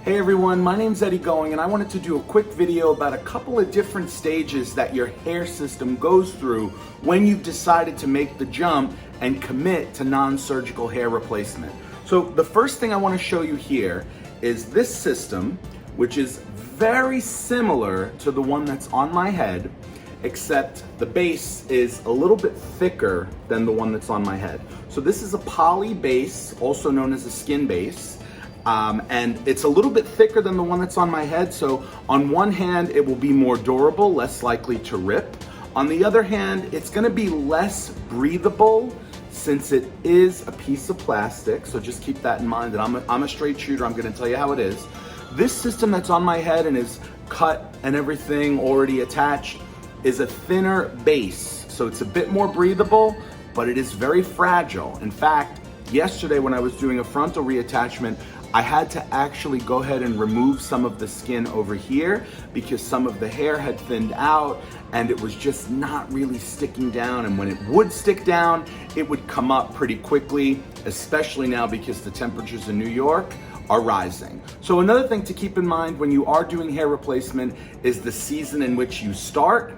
Hey everyone, my name's Eddie Going and I wanted to do a quick video about a couple of different stages that your hair system goes through when you've decided to make the jump and commit to non-surgical hair replacement. So the first thing I want to show you here is this system, which is very similar to the one that's on my head, except the base is a little bit thicker than the one that's on my head. So this is a poly base, also known as a skin base. And it's a little bit thicker than the one that's on my head. So on one hand, it will be more durable, less likely to rip. On the other hand, it's gonna be less breathable since it is a piece of plastic. So just keep that in mind that I'm a straight shooter. I'm gonna tell you how it is. This system that's on my head and is cut and everything already attached is a thinner base. So it's a bit more breathable, but it is very fragile. In fact, yesterday when I was doing a frontal reattachment, I had to actually go ahead and remove some of the skin over here because some of the hair had thinned out and it was just not really sticking down. And when it would stick down, it would come up pretty quickly, especially now because the temperatures in New York are rising. So another thing to keep in mind when you are doing hair replacement is the season in which you start.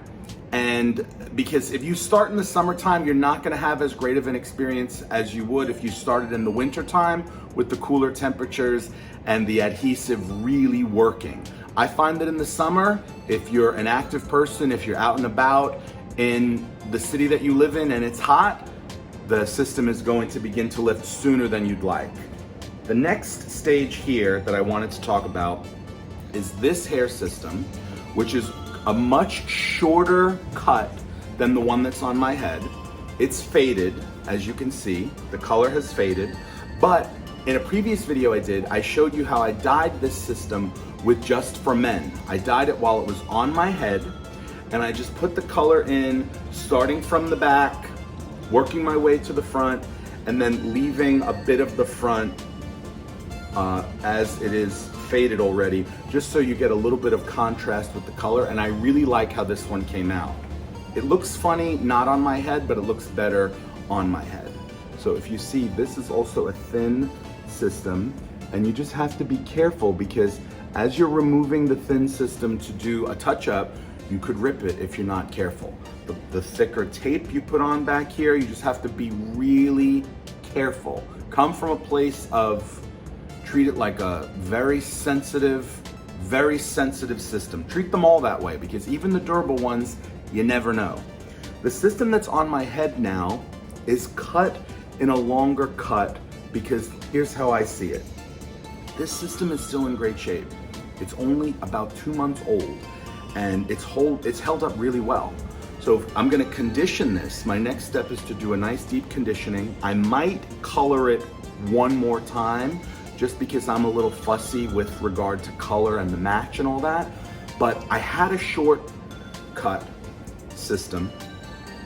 And because if you start in the summertime, you're not gonna have as great of an experience as you would if you started in the wintertime with the cooler temperatures and the adhesive really working. I find that in the summer, if you're an active person, if you're out and about in the city that you live in and it's hot, the system is going to begin to lift sooner than you'd like. The next stage here that I wanted to talk about is this hair system, which is a much shorter cut than the one that's on my head. It's faded, as you can see, the color has faded, but in a previous video I did, I showed you how I dyed this system with Just for Men. I dyed it while it was on my head, and I just put the color in, starting from the back, working my way to the front, and then leaving a bit of the front as it is faded already, just so you get a little bit of contrast with the color. And I really like how this one came out. It looks funny not on my head, but it looks better on my head. So if you see, this is also a thin system, and you just have to be careful because as you're removing the thin system to do a touch-up, you could rip it if you're not careful. The thicker tape you put on back here, you just have to be really careful. Come from a place of treat it like a very sensitive system. Treat them all that way because even the durable ones, you never know. The system that's on my head now is cut in a longer cut because here's how I see it. This system is still in great shape. It's only about 2 months old and it's held up really well. So I'm gonna condition this. My next step is to do a nice deep conditioning. I might color it one more time just because I'm a little fussy with regard to color and the match and all that. But I had a short cut system.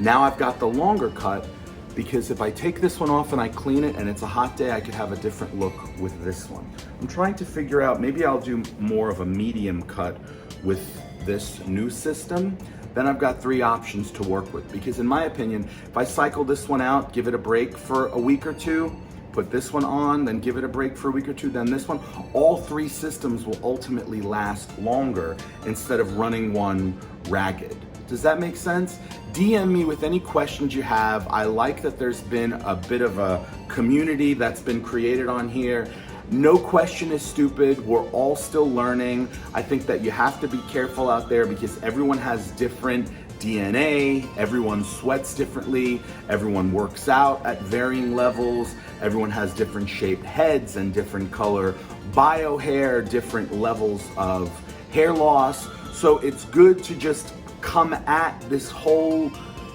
Now I've got the longer cut because if I take this one off and I clean it and it's a hot day, I could have a different look with this one. I'm trying to figure out, maybe I'll do more of a medium cut with this new system. Then I've got 3 options to work with because in my opinion, if I cycle this one out, give it a break for a week or 2, put this one on, then give it a break for a week or 2, then this one, all 3 systems will ultimately last longer instead of running one ragged. Does that make sense? DM me with any questions you have. I like that there's been a bit of a community that's been created on here. No question is stupid. We're all still learning. I think that you have to be careful out there because everyone has different DNA, everyone sweats differently, everyone works out at varying levels, everyone has different shaped heads and different color bio hair, different levels of hair loss. So it's good to just come at this whole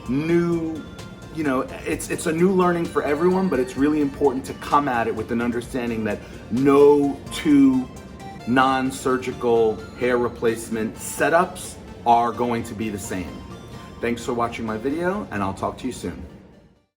new, it's a new learning for everyone, but it's really important to come at it with an understanding that no 2 non-surgical hair replacement setups are going to be the same. Thanks for watching my video, and I'll talk to you soon.